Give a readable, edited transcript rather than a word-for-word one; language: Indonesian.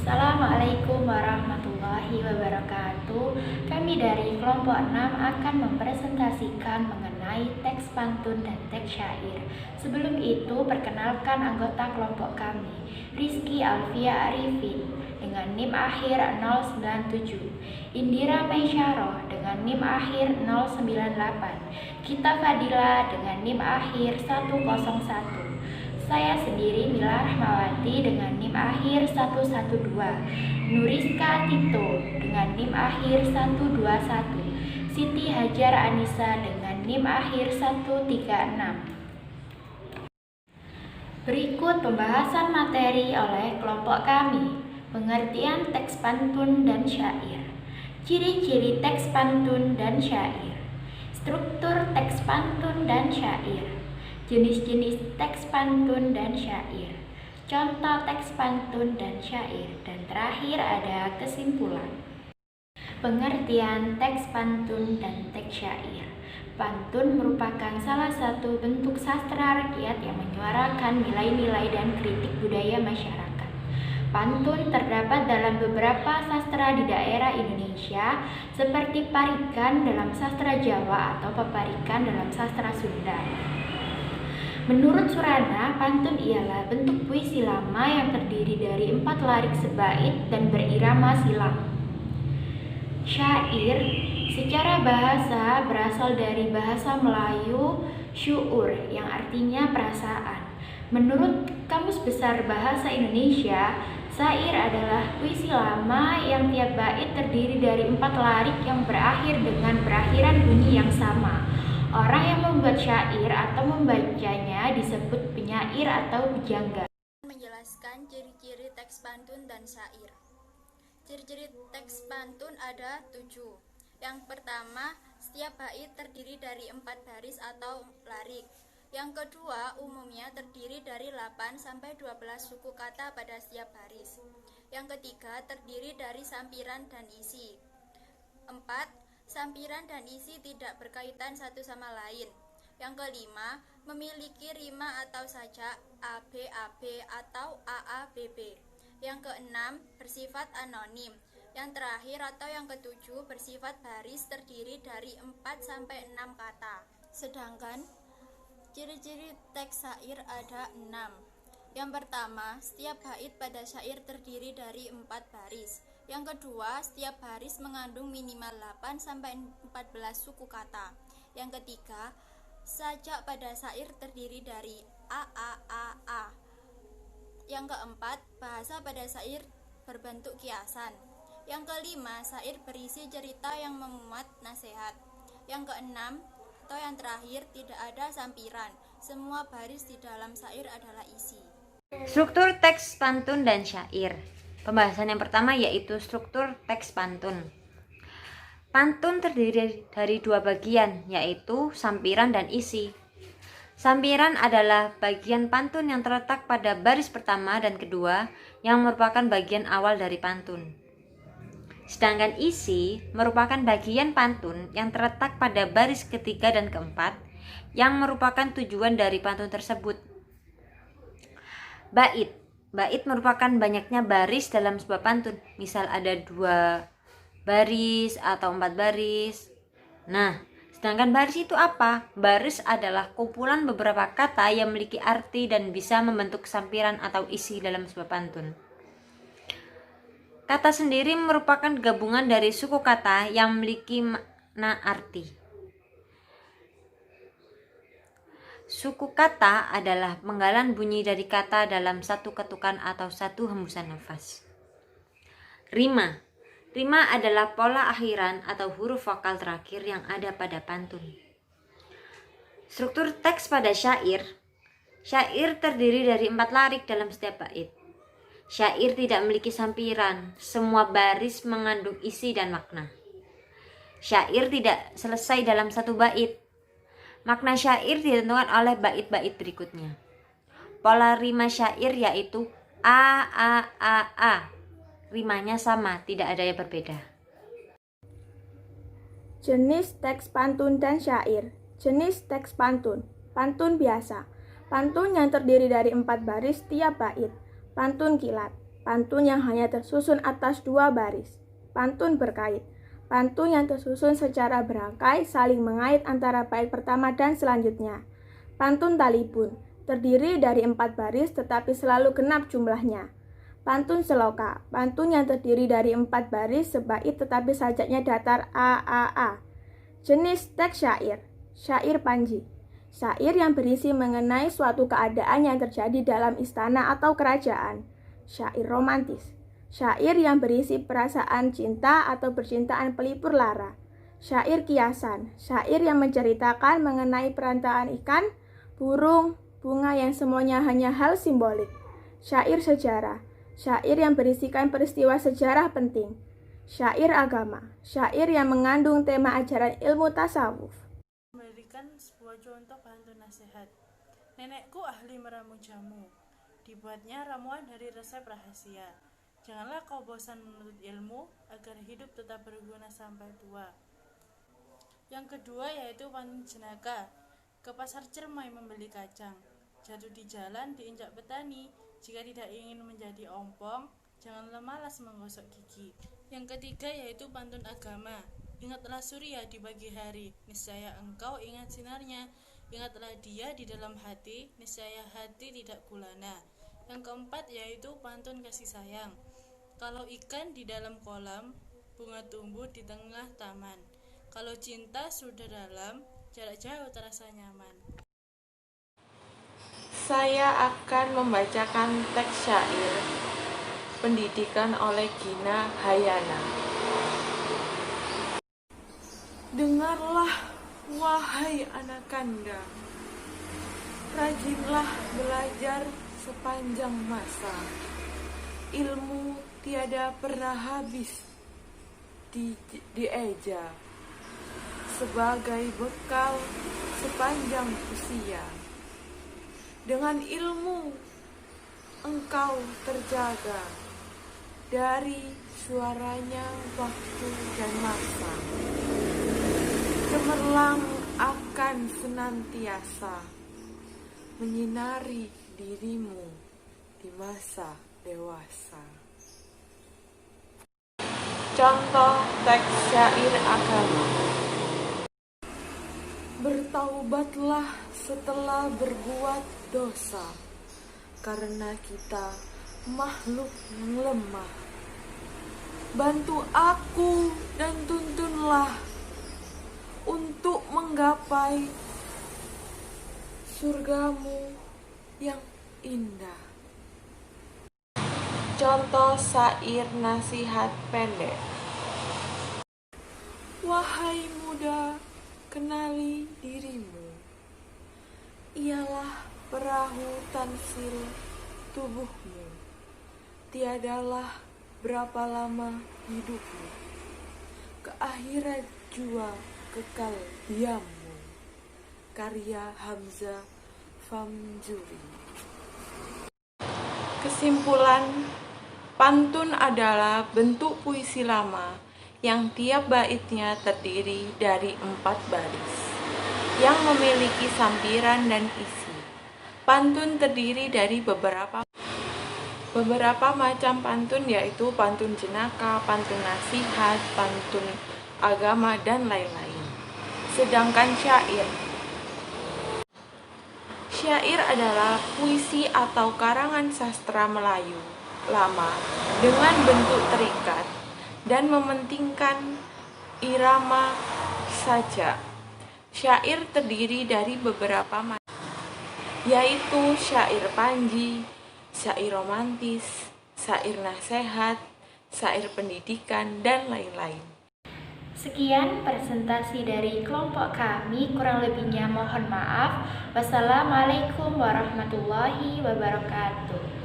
Assalamualaikum warahmatullahi wabarakatuh. Kami dari kelompok 6 akan mempresentasikan mengenai teks pantun dan teks syair. Sebelum itu, perkenalkan anggota kelompok kami, Rizky Alfia Arifin dengan NIM akhir 097, Indira Maisyaro dengan NIM akhir 098, Gita Fadila dengan NIM akhir 101. Saya sendiri Mila Rahmawati dengan NIM akhir 112, Nuriska Tito dengan NIM akhir 121, Siti Hajar Anissa dengan NIM akhir 136. Berikut pembahasan materi oleh kelompok kami. Pengertian teks pantun dan syair. Ciri-ciri teks pantun dan syair. Struktur teks pantun dan syair. Jenis-jenis teks pantun dan syair, contoh teks pantun dan syair, dan terakhir ada kesimpulan. Pengertian teks pantun dan teks syair. Pantun merupakan salah satu bentuk sastra rakyat yang menyuarakan nilai-nilai dan kritik budaya masyarakat. Pantun terdapat dalam beberapa sastra di daerah Indonesia, seperti parikan dalam sastra Jawa atau peparikan dalam sastra Sunda. Menurut Surana, pantun ialah bentuk puisi lama yang terdiri dari 4 larik sebait dan berirama silang. Syair secara bahasa berasal dari bahasa Melayu syuur yang artinya perasaan. Menurut Kamus Besar Bahasa Indonesia, syair adalah puisi lama yang tiap bait terdiri dari 4 larik yang berakhir dengan berakhiran bunyi yang sama. Orang yang membuat syair atau membacanya disebut penyair atau pujangga. Menjelaskan ciri-ciri teks pantun dan syair. Ciri-ciri teks pantun ada 7. Yang pertama, setiap bait terdiri dari 4 baris atau larik. Yang kedua, umumnya terdiri dari 8 sampai 12 suku kata pada setiap baris. Yang ketiga, terdiri dari sampiran dan isi. 4. Sampiran dan isi tidak berkaitan satu sama lain. Yang kelima, memiliki rima atau sajak ABAB atau AABB. Yang keenam, bersifat anonim. Yang terakhir atau yang ketujuh, bersifat baris terdiri dari 4 sampai 6 kata. Sedangkan ciri-ciri teks syair ada 6. Yang pertama, setiap bait pada syair terdiri dari 4 baris. Yang kedua, setiap baris mengandung minimal 8 sampai 14 suku kata. Yang ketiga, sajak pada syair terdiri dari A. Yang keempat, bahasa pada syair berbentuk kiasan. Yang kelima, syair berisi cerita yang memuat nasihat. Yang keenam, atau yang terakhir, tidak ada sampiran. Semua baris di dalam syair adalah isi. Struktur teks pantun dan syair. Pembahasan yang pertama yaitu struktur teks pantun. Pantun terdiri dari 2 bagian, yaitu sampiran dan isi. Sampiran adalah bagian pantun yang terletak pada baris pertama dan kedua, yang merupakan bagian awal dari pantun. Sedangkan isi merupakan bagian pantun yang terletak pada baris ketiga dan keempat, yang merupakan tujuan dari pantun tersebut. Bait merupakan banyaknya baris dalam sebuah pantun. Misal ada 2 baris atau 4 baris. Nah, sedangkan baris itu apa? Baris adalah kumpulan beberapa kata yang memiliki arti dan bisa membentuk sampiran atau isi dalam sebuah pantun. Kata sendiri merupakan gabungan dari suku kata yang memiliki makna arti. Suku kata adalah penggalan bunyi dari kata dalam satu ketukan atau satu hembusan nafas. Rima. Rima adalah pola akhiran atau huruf vokal terakhir yang ada pada pantun. Struktur teks pada syair. Syair terdiri dari 4 larik dalam setiap bait. Syair tidak memiliki sampiran. Semua baris mengandung isi dan makna. Syair tidak selesai dalam satu bait. Makna syair ditentukan oleh bait-bait berikutnya. Pola rima syair yaitu A. Rimanya sama, tidak ada yang berbeda. Jenis teks pantun dan syair. Jenis teks pantun. Pantun biasa. Pantun yang terdiri dari 4 baris tiap bait. Pantun kilat. pantun yang hanya tersusun atas 2 baris. Pantun berkait, pantun yang tersusun secara berangkai saling mengait antara bait pertama dan selanjutnya. Pantun talibun, terdiri dari 4 baris tetapi selalu genap jumlahnya. Pantun seloka, pantun yang terdiri dari 4 baris sebait tetapi sajaknya datar a. Jenis teks syair, syair panji. Syair yang berisi mengenai suatu keadaan yang terjadi dalam istana atau kerajaan. Syair romantis, syair yang berisi perasaan cinta atau percintaan pelipur lara. Syair kiasan, syair yang menceritakan mengenai perantaraan ikan, burung, bunga yang semuanya hanya hal simbolik. Syair sejarah, syair yang berisikan peristiwa sejarah penting. Syair agama, syair yang mengandung tema ajaran ilmu tasawuf. Memberikan sebuah contoh pantun nasihat. Nenekku ahli meramu jamu. Dibuatnya ramuan dari resep rahasia. Janganlah kau bosan menuntut ilmu agar hidup tetap berguna sampai tua. Yang kedua yaitu pantun jenaka. Ke pasar Cermai membeli kacang. Jatuh di jalan diinjak petani. Jika tidak ingin menjadi ompong, janganlah malas menggosok gigi. Yang ketiga yaitu pantun agama. Ingatlah surya di pagi hari, niscaya engkau ingat sinarnya. Ingatlah dia di dalam hati, niscaya hati tidak gulana. Yang keempat yaitu pantun kasih sayang. Kalau ikan di dalam kolam, bunga tumbuh di tengah taman. Kalau cinta sudah dalam, jarak jauh terasa nyaman. Saya akan membacakan teks syair pendidikan oleh Gina Hayana. Dengarlah, wahai anak kanda, rajinlah belajar sepanjang masa. Ilmu tiada pernah habis dieja, sebagai bekal sepanjang usia. Dengan ilmu engkau terjaga dari suaranya waktu dan masa. Cemerlang akan senantiasa menyinari dirimu di masa dewasa. Contoh teks syair agama. Bertaubatlah setelah berbuat dosa, karena kita makhluk yang lemah. Bantu aku dan tuntunlah untuk menggapai surgamu yang indah. Contoh syair nasihat pendek. Wahai muda, kenali dirimu. Ialah perahu tansil tubuhmu. Tiadalah berapa lama hidupmu. Ke akhirat jua kekal diammu. Karya Hamzah Famjuri. Kesimpulan, pantun adalah bentuk puisi lama yang tiap baitnya terdiri dari 4 baris yang memiliki sampiran dan isi. Pantun terdiri dari beberapa macam pantun, yaitu pantun jenaka, pantun nasihat, pantun agama, dan lain-lain. Sedangkan syair adalah puisi atau karangan sastra Melayu lama dengan bentuk terikat dan mementingkan irama saja. Syair terdiri dari beberapa macam, yaitu syair panji, syair romantis, syair nasihat, syair pendidikan, dan lain-lain. Sekian presentasi dari kelompok kami, kurang lebihnya mohon maaf. Wassalamualaikum warahmatullahi wabarakatuh.